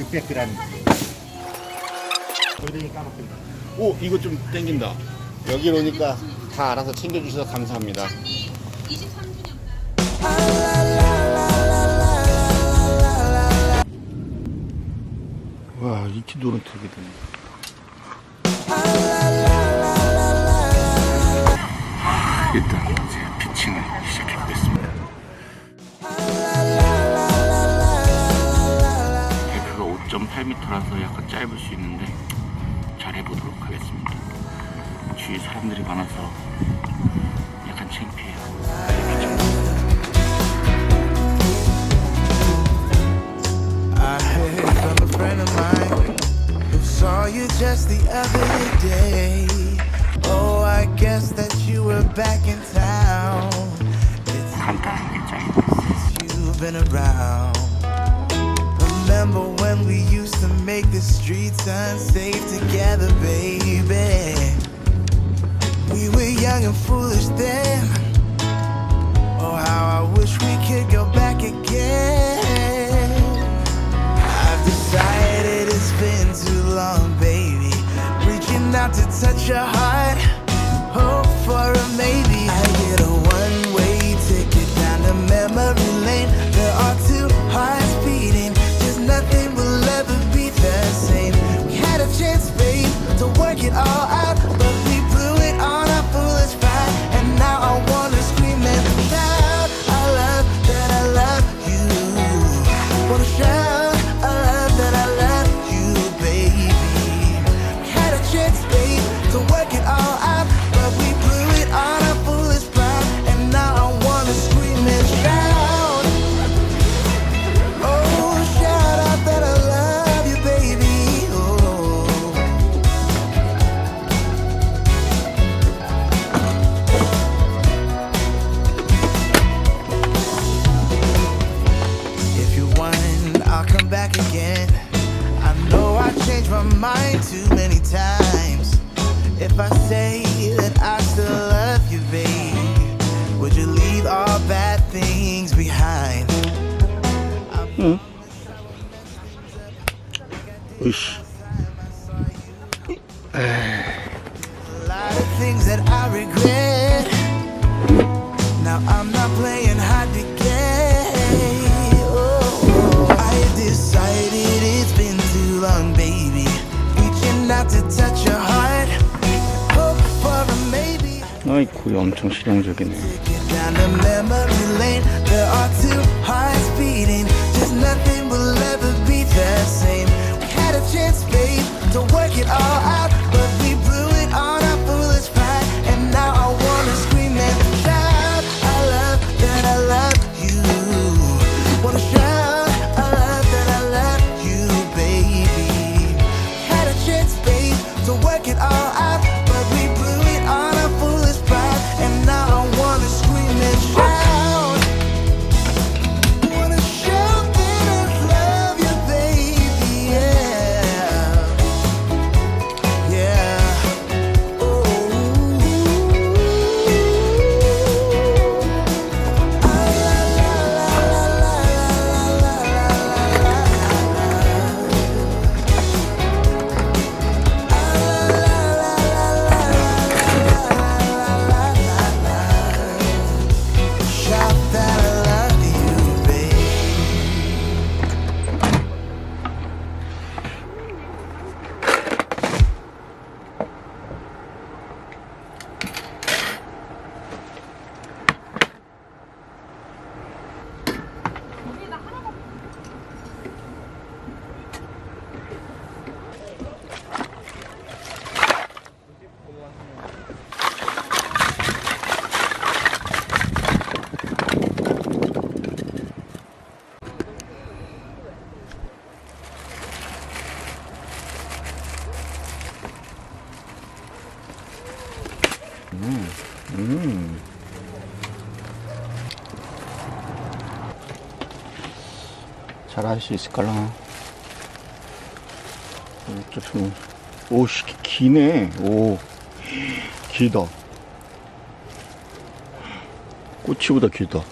600g. 골뱅이 까먹습니다. 오, 이거 좀 땡긴다. 여기 오니까 다 알아서 챙겨주셔서 감사합니다. 23주년. 와, 이렇게 노릇하게 되네. 일단 제가 피칭을 시작해보겠습니다. 데크가 5.8m라서 약간 짧을 수 있는데 잘 해보도록 하겠습니다. 주위에 사람들이 많아서 약간 창피해요. I heard from a friend of mine who saw you just the other day. Oh, I guess that you were back in town. It's 간단하게 짱이다. since you've been around. Remember when we used to make the streets unsafe together, baby? We were young and foolish then. Oh, how I wish we could go back again. I've decided it's been too long, baby. Reaching out to touch your heart, hope for a maybe. I get a one-way ticket down to memory lane. There are two hearts beating, just nothing will ever be the same. We had a chance, babe, to work it all out, but we blew it on our foolish pride. And now I wanna scream and shout, I love that I love you. Wanna shout, I love that I love you, baby. We had a chance, babe, to work it all out, but we blew it on our foolish pride. And now I wanna scream and shout, oh, shout out that I love you, baby. Oh. If you want, I'll come back again. I know I changed my mind too many times. If I say that I still love you, babe, would you leave all bad things behind? 으이씨. A lot of things that I regret. Now I'm not playing hard to get. Oh, I decided it's been too long, baby. Reaching out to touch your heart, hope for a maybe. 아이고, 엄청 실용적이네. Get down the memory lane. There are two hearts beating, just nothing will ever be the same. We had a chance, babe, to work it all out, but we blew it on our foolish pride. And now I wanna scream and shout, I love that I love you. Wanna shout, I love that I love you, baby. Had a chance, babe, to work it all out, but we blew it on our foolish pride. And now I wanna scream and shout, wanna shout that I love you, baby. Yeah, yeah. Oh, shout that I love you, babe. 잘 할 수 있을까나? 좀, 오씨, 기네. 오, 길다. 꼬치보다 길다.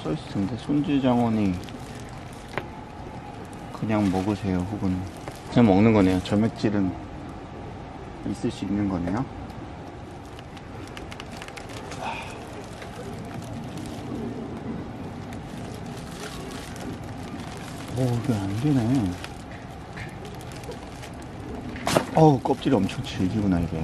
써있을 텐데. 손질장원이 그냥 먹으세요 혹은 그냥 먹는 거네요. 점액질은 있을 수 있는 거네요. 오, 이게 안 되네. 어우, 껍질이 엄청 질기구나, 이게.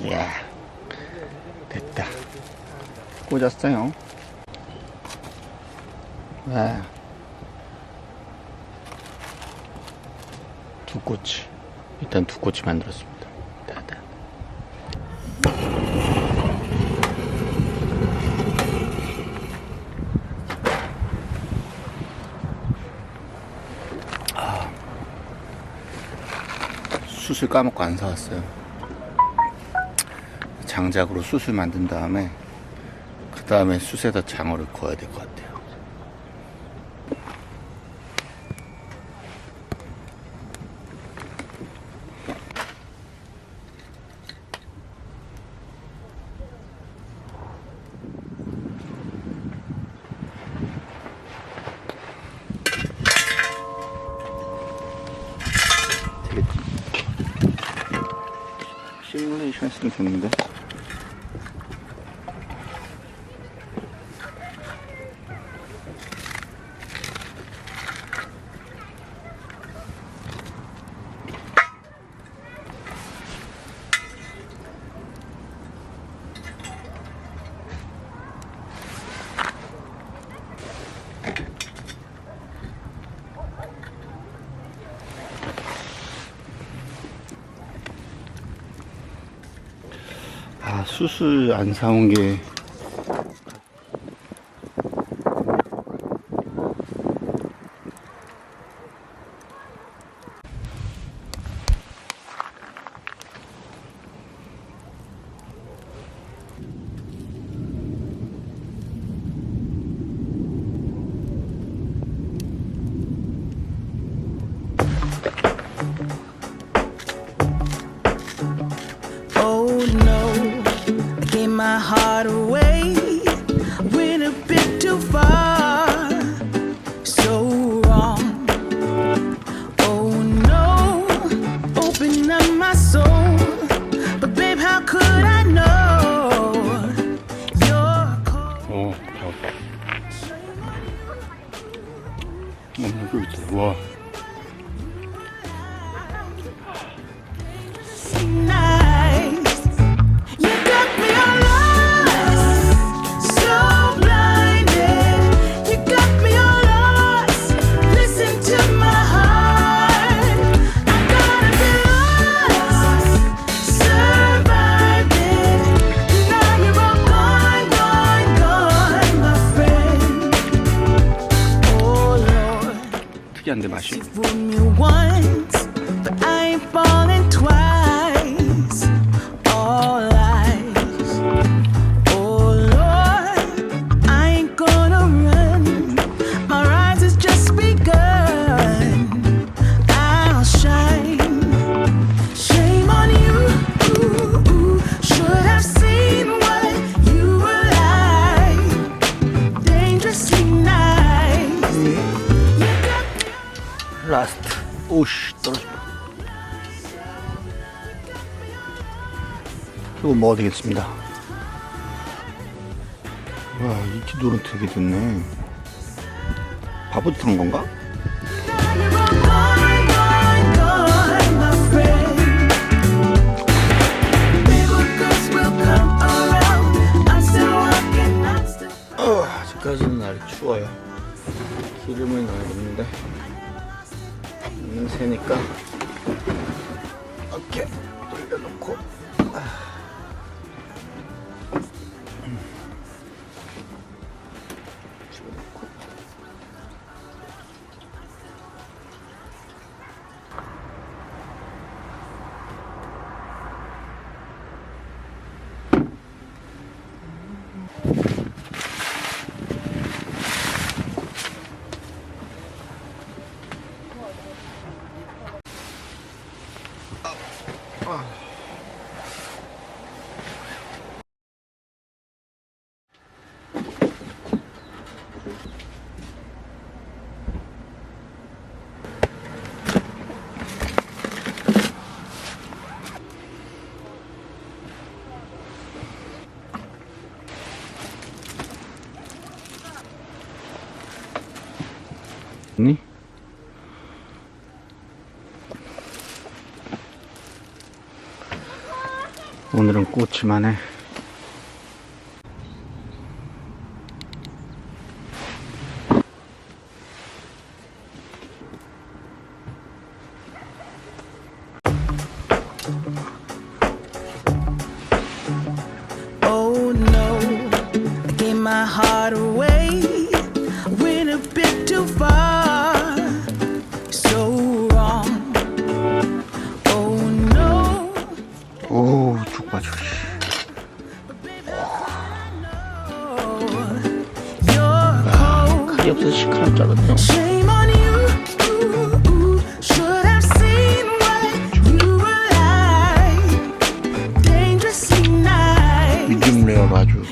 이야, 됐다. 꽂았어요. 와. 두 꼬치. 일단 두 꼬치 만들었습니다. 따다. 숯을 까먹고 안 사왔어요. 장작으로 숯을 만든 다음에 그 다음에 숯에다 장어를 구워야 될 것 같아요. 시뮬레이션 했으면 좋는데. 아, 숯을 안 사온 게 my heart away, went a bit too far, so wrong. Oh no, open up my soul, but babe, how could I know you're cold? 배고파. 여기 있다. 와. 특이한데 맛이. 라스트. 오씨, 떨어졌다. 이거 먹어야 되겠습니다. 와, 이 기도는 되게 좋네. 바보짓한 건가? 아직까지는 날이 추워요. 기름을 넣어야겠는데 새니까 이렇게 돌려놓고 집어넣고 니? 오늘은 꼬치만 해. Oh no, I gave my heart away. I went a bit too far, so wrong. Oh no. 오, 죽봐줘. 칼이 없어서 시칼 줄 알았네. Shame on you. Should have seen what you were like. Dangerously nice. 미디움 레어로 아주.